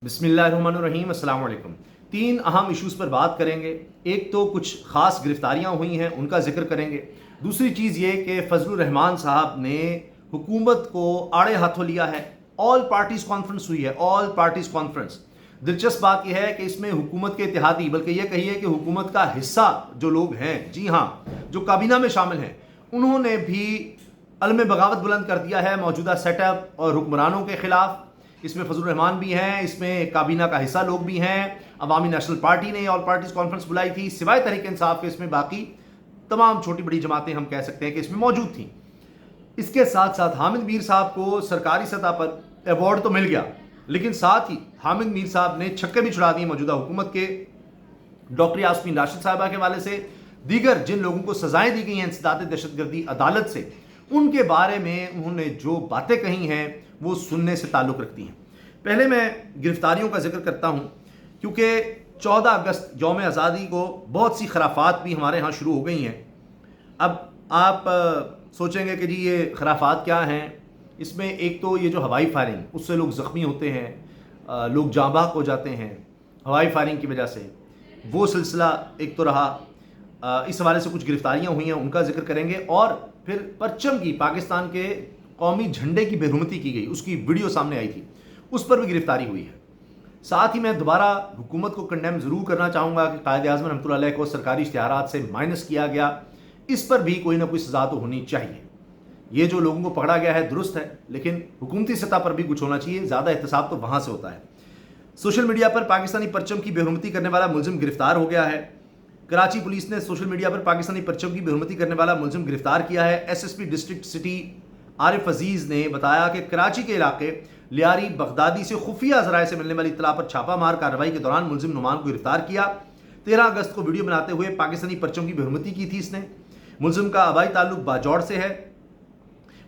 बिस्मिल्लाहिर्रहमानिर्रहीम, अस्सलाम वालेकुम। 3 अहम इश्यूज़ पर बात करेंगे। एक तो कुछ ख़ास गिरफ्तारियां हुई हैं, उनका जिक्र करेंगे। दूसरी चीज़ ये कि फजलुर रहमान साहब ने हुकूमत को आड़े हाथों लिया है। ऑल पार्टीज़ कॉन्फ्रेंस हुई है, ऑल पार्टीज़ कॉन्फ्रेंस। दिलचस्प बात यह है कि इसमें हुकूमत के इत्तेहादी, बल्कि यह कहिए कि हुकूमत का हिस्सा जो लोग हैं, जी हाँ, जो काबीना में शामिल हैं, उन्होंने भी अलम बगावत बुलंद कर दिया है मौजूदा सेटअप और हुक्मरानों के खिलाफ। इसमें फजलुर रहमान भी हैं, इसमें काबीना का हिस्सा लोग भी हैं। अवामी नेशनल पार्टी ने ऑल पार्टीज कॉन्फ्रेंस बुलाई थी, सिवाय तहरीक इंसाफ के इसमें बाकी तमाम छोटी बड़ी जमातें हम कह सकते हैं कि इसमें मौजूद थीं। इसके साथ साथ हामिद मीर साहब को सरकारी सतह पर अवार्ड तो मिल गया, लेकिन साथ ही हामिद मीर साहब ने छक्के भी छुड़ा दिए मौजूदा हुकूमत के। डॉक्टर यास्मीन राशिद साहिबा के हवाले से दीगर जिन लोगों को सजाएं दी गई हैं इंसदाद दहशतगर्दी अदालत से, उनके बारे में उन्होंने जो बातें कही हैं वो सुनने से ताल्लुक़ रखती हैं। पहले मैं गिरफ्तारियों का जिक्र करता हूँ, क्योंकि 14 अगस्त यौम आज़ादी को बहुत सी खराफात भी हमारे यहाँ शुरू हो गई हैं। अब आप सोचेंगे कि जी ये खराफात क्या हैं। इसमें एक तो ये जो हवाई फायरिंग, उससे लोग ज़ख्मी होते हैं, लोग जाँ बहक हो जाते हैं हवाई फायरिंग की वजह से, वो सिलसिला एक तो रहा। इस हवाले से कुछ गिरफ्तारियाँ हुई हैं, उनका जिक्र करेंगे। और फिर परचम की, पाकिस्तान के कौमी झंडे की बेरुमती की गई, उसकी वीडियो सामने आई थी, उस पर भी गिरफ्तारी हुई है। साथ ही मैं दोबारा हुकूमत को कंडेम ज़रूर करना चाहूँगा कि कायद-ए-आज़म रहमतुल्लाह अलैह को सरकारी इश्तिहारात से माइनस किया गया। इस पर भी कोई ना कोई सज़ा तो होनी चाहिए। ये जो लोगों को पकड़ा गया है दुरुस्त है, लेकिन हुकूमती सतह पर भी कुछ होना चाहिए। ज़्यादा एहतसाब तो वहाँ से होता है। सोशल मीडिया पर पाकिस्तानी परचम की बेहुरमती करने वाला मुलजिम गिरफ्तार हो गया है। कराची पुलिस ने सोशल मीडिया पर पाकिस्तानी परचम की बेहुरमती करने वाला मुलजिम गिरफ्तार किया है। एसएसपी डिस्ट्रिक्ट सिटी आरिफ अजीज़ ने बताया कि कराची के इलाके लियारी बगदादी से खुफिया ज़राए से मिलने वाली इत्तला पर छापा मार कार्रवाई के दौरान मुलजिम नुमान को गिरफ्तार किया। 13 अगस्त को वीडियो बनाते हुए पाकिस्तानी परचम की बेहुरमती की थी इसने। मुलजिम का आबाई ताल्लुक बाजौड़ से है।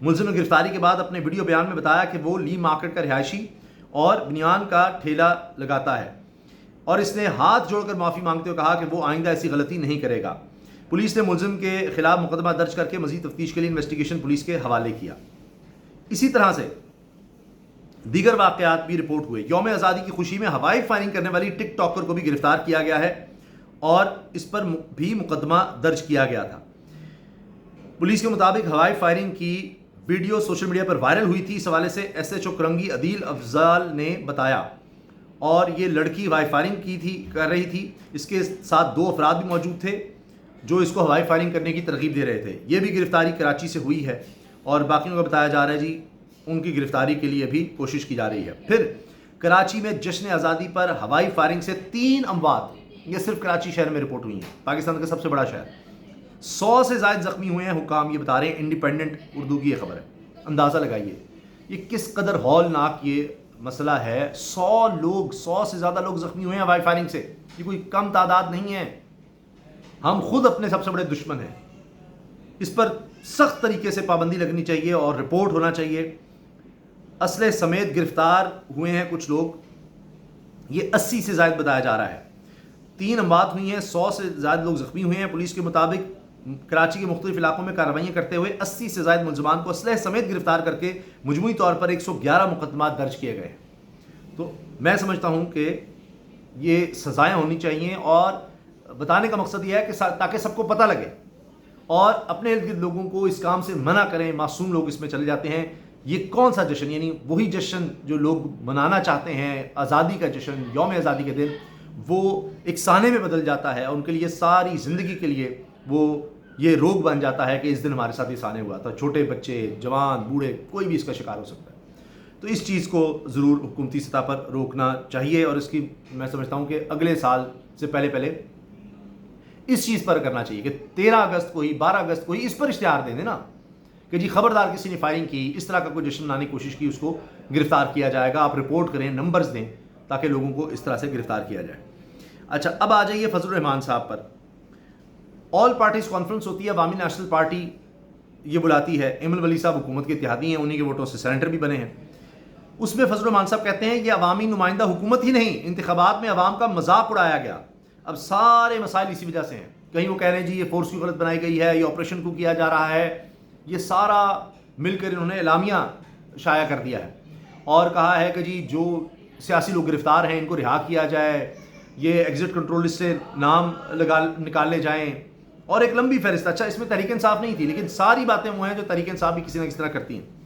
मुलजिम ने गिरफ्तारी के बाद अपने वीडियो बयान में बताया कि वो ली मार्केट का रिहायशी और बनियान का ठेला लगाता है, और इसने हाथ जोड़कर माफ़ी मांगते हुए कहा कि वो आइंदा ऐसी गलती नहीं करेगा। पुलिस ने मुलजिम के खिलाफ मुकदमा दर्ज करके मजीद तफ्तीश के लिए इन्वेस्टिगेशन पुलिस के हवाले किया। इसी तरह से दीगर वाक़यात भी रिपोर्ट हुए। यौम आज़ादी की खुशी में हवाई फायरिंग करने वाली टिक टॉकर को भी गिरफ्तार किया गया है और इस पर भी मुकदमा दर्ज किया गया था। पुलिस के मुताबिक हवाई फायरिंग की वीडियो सोशल मीडिया पर वायरल हुई थी। इस हवाले से SHO करंगी अदील अफजाल ने बताया, और ये लड़की हवाई फायरिंग कर रही थी। इसके साथ 2 अफराद भी मौजूद थे जो इसको हवाई फायरिंग करने की तरगीब दे रहे थे। ये भी गिरफ्तारी कराची से हुई है, और बाकियों को बताया जा रहा है जी उनकी गिरफ्तारी के लिए भी कोशिश की जा रही है। फिर कराची में जश्न आज़ादी पर हवाई फायरिंग से 3 अमवात, ये सिर्फ कराची शहर में रिपोर्ट हुई हैं, पाकिस्तान का सबसे बड़ा शहर। 100 से ज़ायद ज़ख्मी हुए हैं हुकाम, ये बता रहे हैं। इंडिपेंडेंट उर्दू की ये खबर है। अंदाज़ा लगाइए ये किस कदर हौलनाक ये मसला है। 100 से ज़्यादा लोग ज़ख्मी हुए हैं हवाई फायरिंग से। ये कोई कम तादाद नहीं है। हम खुद अपने सबसे बड़े दुश्मन हैं। इस पर सख्त तरीके से पाबंदी लगनी चाहिए और रिपोर्ट होना चाहिए। असले समेत गिरफ्तार हुए हैं कुछ लोग, ये 80 से ज़ायद बताया जा रहा है। 3 अमवात हुई हैं, 100 से ज़्यादा लोग ज़ख्मी हुए हैं। पुलिस के मुताबिक कराची के मुख्तलिफ इलाकों में कार्रवाइयाँ करते हुए 80 से ज़ायद मुलजमान को असलह समेत गिरफ्तार करके मजमूई तौर पर 111 मुकदमा दर्ज किए गए। तो मैं समझता हूँ कि ये सज़ाएँ होनी चाहिए, और बताने का मकसद ये है कि ताकि सबको पता लगे और अपने इर्द गिर्द लोगों को इस काम से मना करें। मासूम लोग इसमें चले जाते हैं। ये कौन सा जश्न, यानी वही जश्न जो लोग मनाना चाहते हैं, आज़ादी का जश्न, यौम आज़ादी के दिन, वो एक साने में बदल जाता है। उनके लिए सारी ज़िंदगी के लिए वो ये रोग बन जाता है कि इस दिन हमारे साथ ये साने हुआ था। छोटे बच्चे, जवान, बूढ़े, कोई भी इसका शिकार हो सकता है। तो इस चीज़ को ज़रूर हुकूमती सतह पर रोकना चाहिए, और इसकी मैं समझता हूँ कि अगले साल से पहले इस चीज़ पर करना चाहिए कि 13 अगस्त को ही, 12 अगस्त को ही इस पर इश्तिहार दे देना कि जी खबरदार किसी ने फायरिंग की, इस तरह का कोई जश्न मनाने की कोशिश की, उसको गिरफ्तार किया जाएगा। आप रिपोर्ट करें, नंबर्स दें, ताकि लोगों को इस तरह से गिरफ्तार किया जाए। अच्छा, अब आ जाइए फजलुर रहमान साहब पर। ऑल पार्टीज़ कॉन्फ्रेंस होती है, अवामी नेशनल पार्टी ये बुलाती है। इमल वली साहब हुकूमत के इत्तेहादी हैं, उन्हीं के वोटों से सेनेटर भी बने हैं। उसमें फजलुर रहमान साहब कहते हैं कि अवामी नुमाइंदा हुकूमत ही नहीं, इंतखाबात में अवाम का मजाक उड़ाया गया। अब सारे मसाइल इसी वजह से हैं। कहीं वो कह रहे हैं जी ये फोर्स क्यों गलत बनाई गई है, ये ऑपरेशन क्यों किया जा रहा है। ये सारा मिलकर इन्होंने एलामिया शाया कर दिया है और कहा है कि जी जो सियासी लोग गिरफ्तार हैं इनको रिहा किया जाए, ये एग्जिट कंट्रोल लिस्ट से नाम निकाले जाएं, और एक लंबी फहरिस्त। अच्छा, इसमें तहरीक इंसाफ नहीं थी, लेकिन सारी बातें वो हैं जो तहरीक इंसाफ भी किसी न किसी तरह करती हैं।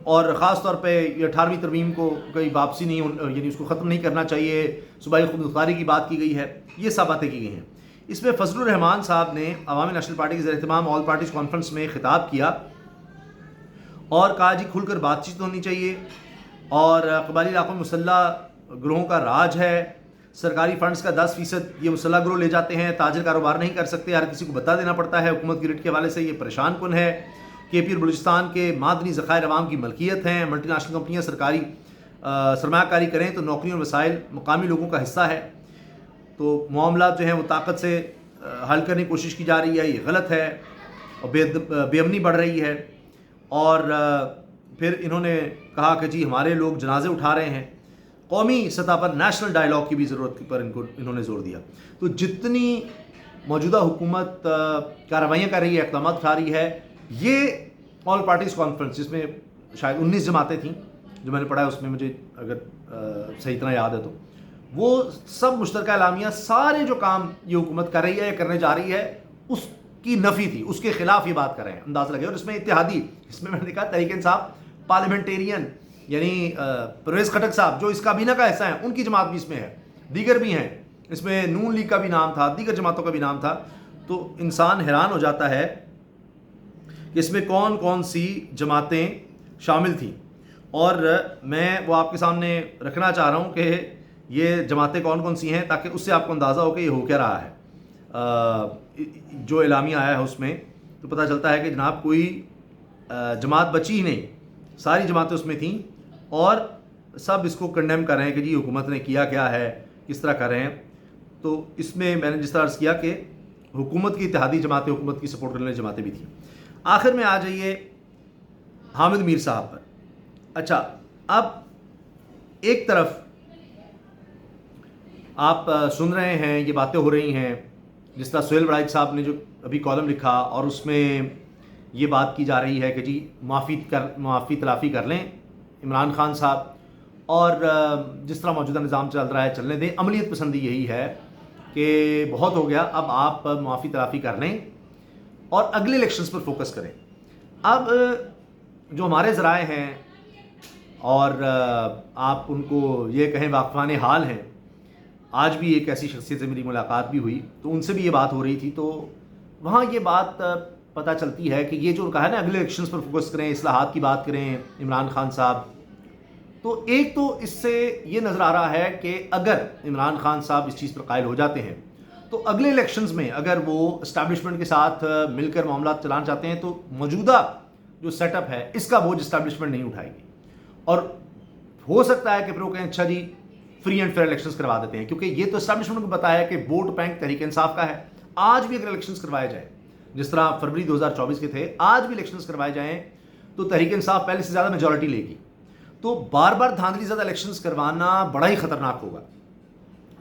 और ख़ास तौर पे ये 18वीं तरमीम को कोई वापसी नहीं, यानी उसको ख़त्म नहीं करना चाहिए, सूबाई खुदमुख्तारी की बात की गई है, ये सब बातें की गई हैं। इसमें फजलुर रहमान साहब ने अवामी नेशनल पार्टी के ज़ेर-ए-इत्तेमाम ऑल पार्टीज़ कॉन्फ्रेंस में ख़िताब किया और कहा जी खुलकर बातचीत होनी चाहिए, और कबायली इलाकों में मुसल्लह ग्रोहों का राज है, सरकारी फंड्स का 10% ये मुसल्लह ग्रोह ले जाते हैं, ताजिर कारोबार नहीं कर सकते, हर किसी को बता देना पड़ता है। हुकूमत की रिट के हवाले से ये परेशान कुन है। KP और बलूचिस्तान के मादनी ज़खायर अवाम की मलकियत हैं, मल्टी नेशनल कंपनियाँ सरकारी सरमायाकारी करें तो नौकरी और वसाइल मुकामी लोगों का हिस्सा है। तो मामला जो हैं वो ताकत से हल करने की कोशिश की जा रही है, ये गलत है, और बेअमनी बढ़ रही है। और फिर इन्होंने कहा कि जी हमारे लोग जनाजे उठा रहे हैं, कौमी सतह पर नेशनल डायलॉग की भी ज़रूरत पर इन्होंने ज़ोर दिया। तो जितनी मौजूदा हुकूमत कार्रवाइयाँ कर रही है, इक़दाम उठा रही है, ये ऑल पार्टीज़ कॉन्फ्रेंस जिसमें शायद 19 जमातें थीं जो मैंने पढ़ा है, उसमें मुझे अगर सही तरह याद है तो वो सब मुश्तरका एलामिया सारे जो काम ये हुकूमत कर रही है या करने जा रही है उसकी नफ़ी थी, उसके खिलाफ ये बात कर रहे हैं, अंदाज़ लगे। और इसमें इत्तेहादी, इसमें मैंने कहा तहरीक इंसाफ पार्लियामेंटेरियन यानी परवेज़ खटक साहब जो इस काबीना का हिस्सा है, उनकी जमात भी इसमें है, दीगर भी हैं, इसमें नून लीग का भी नाम था, दीगर जमातों का भी नाम था। तो इंसान हैरान हो जाता है कि इसमें कौन कौन सी जमातें शामिल थीं, और मैं वो आपके सामने रखना चाह रहा हूँ कि ये जमातें कौन कौन सी हैं, ताकि उससे आपको अंदाज़ा हो कि ये हो क्या रहा है। जो एलामिया आया है उसमें तो पता चलता है कि जनाब कोई जमात बची ही नहीं, सारी जमातें उसमें थीं, और सब इसको कंडेम कर रहे हैं कि जी हुकूमत ने किया क्या है, किस तरह कर रहे हैं। तो इसमें मैंने जिस तरह अर्ज़ किया कि हुकूमत की इत्तेहादी जमातें, हुकूमत की सपोर्ट करने वाली जमातें भी थीं। आखिर में आ जाइए हामिद मीर साहब पर। अच्छा, अब एक तरफ आप सुन रहे हैं, ये बातें हो रही हैं, जिस तरह सुहेल बड़ाइच साहब ने जो अभी कॉलम लिखा और उसमें ये बात की जा रही है कि जी माफ़ी तलाफ़ी कर लें इमरान खान साहब, और जिस तरह मौजूदा निज़ाम चल रहा है चलने दें। अमलीत पसंदी यही है कि बहुत हो गया, अब आप माफ़ी तलाफ़ी कर लें और अगले इलेक्शंस पर फोकस करें। अब जो हमारे ज़राए हैं और आप उनको ये कहें वाक़फ़ान हाल हैं, आज भी एक ऐसी शख्सियत से मेरी मुलाकात भी हुई तो उनसे भी ये बात हो रही थी, तो वहाँ ये बात पता चलती है कि ये जो कहा है ना अगले इलेक्शंस पर फोकस करें, इस्लाहात की बात करें इमरान खान साहब, तो एक तो इससे ये नज़र आ रहा है कि अगर इमरान खान साहब इस चीज़ पर कायल हो जाते हैं तो अगले इलेक्शंस में अगर वो इस्टेब्लिशमेंट के साथ मिलकर मामला चलाना चाहते हैं तो मौजूदा जो सेटअप है इसका बोझ इस्टेब्लिशमेंट नहीं उठाएगी, और हो सकता है कि फिर वो कहें अच्छा जी फ्री एंड फेयर इलेक्शंस करवा देते हैं, क्योंकि ये तो इस्टेब्लिशमेंट को बताया कि वोट बैंक तहरीक इंसाफ का है। आज भी अगर इलेक्शंस करवाए जाए जिस तरह फरवरी 2024 के थे, आज भी इलेक्शंस करवाए जाएं तो तहरीक इंसाफ पहले से ज़्यादा मेजॉरिटी लेगी। तो बार बार धांधली ज़्यादा इलेक्शंस करवाना बड़ा ही ख़तरनाक होगा,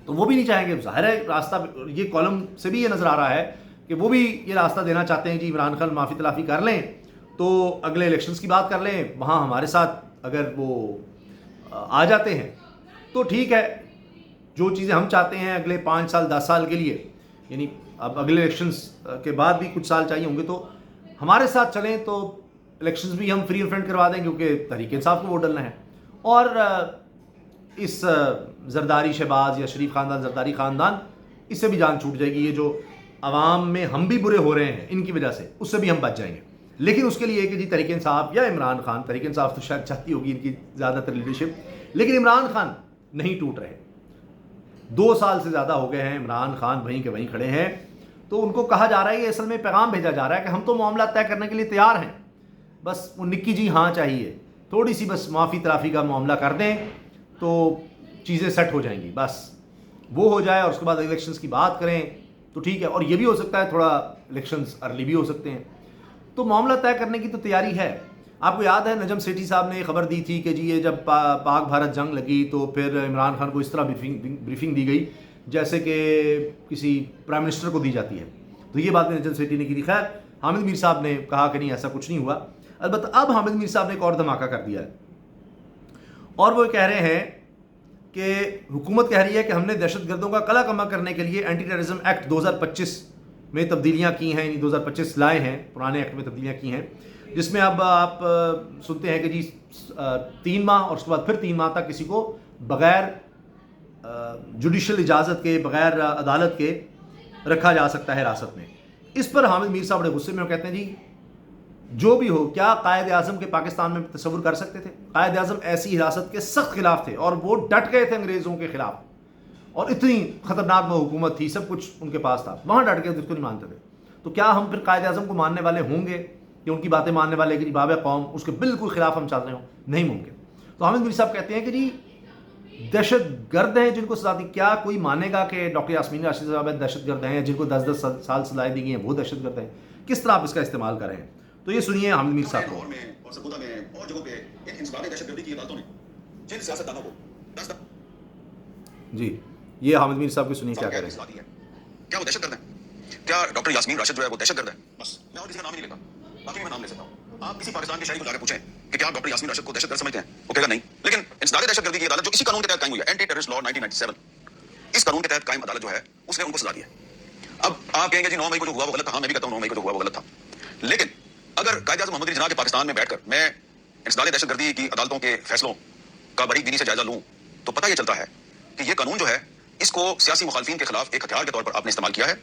तो वो भी नहीं चाहेंगे। ज़ाहिर है रास्ता, ये कॉलम से भी ये नज़र आ रहा है कि वो भी ये रास्ता देना चाहते हैं जी इमरान खान माफ़ी तलाफ़ी कर लें तो अगले इलेक्शंस की बात कर लें, वहाँ हमारे साथ अगर वो आ जाते हैं तो ठीक है, जो चीज़ें हम चाहते हैं अगले 5 साल 10 साल के लिए, यानी अब अगले इलेक्शंस के बाद भी कुछ साल चाहिए होंगे, तो हमारे साथ चलें तो इलेक्शंस भी हम फ्री एंड फेयर करवा दें, क्योंकि तहरीक इंसाफ को वोट डालना है। और इस जरदारी शहबाज या शरीफ ख़ानदान, जरदारी ख़ानदान, इससे भी जान छूट जाएगी। ये जो आवाम में हम भी बुरे हो रहे हैं इनकी वजह से, उससे भी हम बच जाएंगे। लेकिन उसके लिए कि जी तहरीक इंसाफ या इमरान खान, तहरीक इंसाफ तो शायद चाहती होगी इनकी ज़्यादातर लीडरशिप, लेकिन इमरान खान नहीं टूट रहे। 2 साल से ज़्यादा हो गए हैं इमरान खान वहीं के वहीं खड़े हैं, तो उनको कहा जा रहा है, असल में पैगाम भेजा जा रहा है कि हम तो मामला तय करने के लिए तैयार हैं, बस वो निक्की जी हाँ चाहिए, थोड़ी सी बस माफ़ी तलाफ़ी का मामला कर दें तो चीज़ें सेट हो जाएंगी, बस वो हो जाए और उसके बाद इलेक्शंस की बात करें तो ठीक है। और ये भी हो सकता है थोड़ा इलेक्शंस अर्ली भी हो सकते हैं, तो मामला तय करने की तो तैयारी है। आपको याद है नजम सेठी साहब ने खबर दी थी कि जी ये जब पाक भारत जंग लगी तो फिर इमरान खान को इस तरह ब्रीफिंग दी गई जैसे कि किसी प्राइम मिनिस्टर को दी जाती है, तो ये बात नजम सेठी ने की थी। खैर हामिद मीर साहब ने कहा कि नहीं ऐसा कुछ नहीं हुआ। अलबत्ता अब हामिद मीर साहब ने एक और धमाका कर दिया है, और वो कह रहे हैं کہ حکومت کہہ رہی ہے کہ ہم نے دہشت گردوں کا قلع کما کرنے کے لیے اینٹی ٹیررزم ایکٹ 2025 میں تبدیلیاں کی ہیں، یعنی 2025 لائے ہیں، پرانے ایکٹ میں تبدیلیاں کی ہیں، جس میں اب آپ سنتے ہیں کہ جی 3 ماہ اور اس کے بعد پھر 3 ماہ تک کسی کو بغیر جوڈیشل اجازت کے، بغیر عدالت کے رکھا جا سکتا ہے حراست میں۔ اس پر حامد میر صاحب بڑے غصے میں کہتے ہیں جی جو بھی ہو، کیا قائد اعظم کے پاکستان میں تصور کر سکتے تھے؟ قائد اعظم ایسی حراست کے سخت خلاف تھے اور وہ ڈٹ گئے تھے انگریزوں کے خلاف، اور اتنی خطرناک وہ حکومت تھی، سب کچھ ان کے پاس تھا، وہاں ڈٹ گئے تھے، اس کو نہیں مانتے تھے۔ تو کیا ہم پھر قائد اعظم کو ماننے والے ہوں گے کہ ان کی باتیں ماننے والے کہ جی باب قوم اس کے بالکل خلاف ہم چل رہے ہوں؟ نہیں ممکن۔ تو حامد میر صاحب کہتے ہیں کہ جی دہشت گرد ہیں جن کو سزا دی، کیا کوئی مانے گا کہ ڈاکٹر یاسمین راشد صاحب دہشت گرد ہیں، جن کو 10 سال سزائیں دی گئی ہیں وہ دہشت گرد ہیں؟ کس طرح آپ اس کا استعمال کر رہے ہیں؟ تو یہ سنیے حامد میر صاحب کو۔ اور سرگودا میں اور جگہوں پہ ان انسداد دہشت گردی کی عدالتوں نے جن سیاستدانوں کو 10 جی یہ حامد میر صاحب کی سنیے کیا کہہ رہے ہیں۔ کیا وہ دہشت گرد ہیں؟ کیا ڈاکٹر یاسمین راشد جو ہے وہ دہشت گرد ہے؟ بس میں اور کسی کا نام نہیں لیتا، باقی میں نام لے سکتا ہوں۔ آپ کسی پاکستان کے شہری کو جا کے پوچھیں کہ کیا آپ ڈاکٹر یاسمین راشد کو دہشت گرد سمجھتے ہیں؟ وہ کہے گا نہیں۔ لیکن انسداد دہشت گردی کی عدالت جو اسی قانون کے تحت قائم ہوئی ہے، اینٹی ٹیررسٹ لا 1997، اس قانون کے تحت قائم عدالت جو ہے اس نے ان کو سزا دی ہے۔ اب آپ کہیں گے جی 9 مئی کو جو ہوا وہ غلط تھا، ہاں میں بھی کہتا ہوں 9 مئی کو جو ہوا وہ غلط تھا، لیکن اگر قائد اعظم محمد علی جناح کے پاکستان میں بیٹھ کر میں انسداد دہشت گردی کی عدالتوں کے فیصلوں کا باریک بینی سے جائزہ لوں تو پتہ یہ چلتا ہے کہ یہ قانون جو ہے اس کو سیاسی مخالفین کے خلاف ایک ہتھیار کے طور پر آپ نے استعمال کیا ہے۔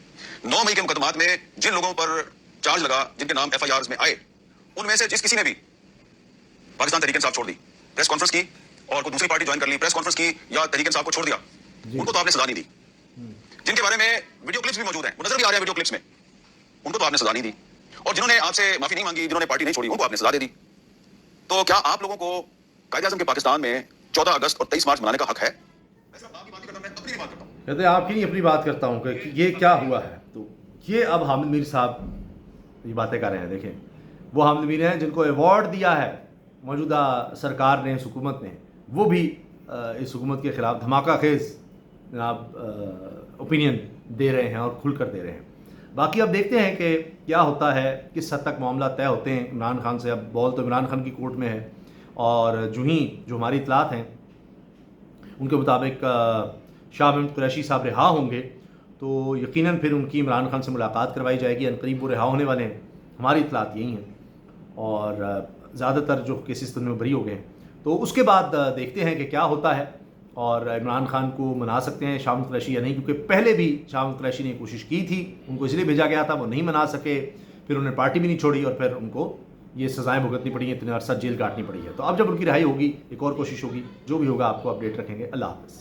9 مئی کے مقدمات میں جن لوگوں پر چارج لگا، جن کے نام ایف آئی آرز میں آئے، ان میں سے جس کسی نے بھی پاکستان تحریک انصاف چھوڑ دی، پریس کانفرنس کی اور کوئی دوسری پارٹی جوائن کر لی، پریس کانفرنس کی یا تحریک انصاف کو چھوڑ دیا، ان کو تو آپ نے سزا نہیں دی۔ جن کے بارے میں ویڈیو کلپس بھی موجود ہیں، وہ نظر بھی آ رہے ہیں ویڈیو کلپس میں، ان کو تو آپ نے سزا نہیں دی، اور جنہوں نے آپ سے معافی نہیں مانگی، جنہوں نے پارٹی نہیں چھوڑی، ان کو آپ نے سزا دے دی۔ تو کیا آپ لوگوں کو قائد اعظم کے پاکستان میں 14 اگست اور 23 مارچ منانے کا حق ہے؟ کہتے ہیں آپ کی نہیں اپنی بات کرتا ہوں کہ یہ کیا ہوا ہے۔ تو یہ اب حامد میر صاحب یہ باتیں کر رہے ہیں۔ دیکھیں وہ حامد میر ہیں جن کو ایوارڈ دیا ہے موجودہ سرکار نے، اس حکومت نے، وہ بھی اس حکومت کے خلاف دھماکہ خیز جناب اوپینین دے رہے ہیں اور کھل کر دے رہے ہیں۔ باقی اب دیکھتے ہیں کہ کیا ہوتا ہے، کس حد تک معاملہ طے ہوتے ہیں عمران خان سے۔ اب بال تو عمران خان کی کورٹ میں ہے، اور جو ہماری اطلاعات ہیں ان کے مطابق شاہ محمود قریشی صاحب رہا ہوں گے تو یقیناً پھر ان کی عمران خان سے ملاقات کروائی جائے گی، عنقریب وہ رہا ہونے والے ہیں، ہماری اطلاعات یہی ہیں، اور زیادہ تر جو کیسز میں بری ہو گئے ہیں۔ تو اس کے بعد دیکھتے ہیں کہ کیا ہوتا ہے، اور عمران خان کو منا سکتے ہیں شاہ محمود قریشی یا نہیں، کیونکہ پہلے بھی شاہ محمود قریشی نے کوشش کی تھی، ان کو اس لیے بھیجا گیا تھا، وہ نہیں منا سکے، پھر انہوں نے پارٹی بھی نہیں چھوڑی، اور پھر ان کو یہ سزائیں بھگتنی پڑی ہیں، اتنے عرصہ جیل کاٹنی پڑی ہے۔ تو اب جب ان کی رہائی ہوگی ایک اور کوشش ہوگی، جو بھی ہوگا آپ کو اپڈیٹ رکھیں گے۔ اللہ حافظ۔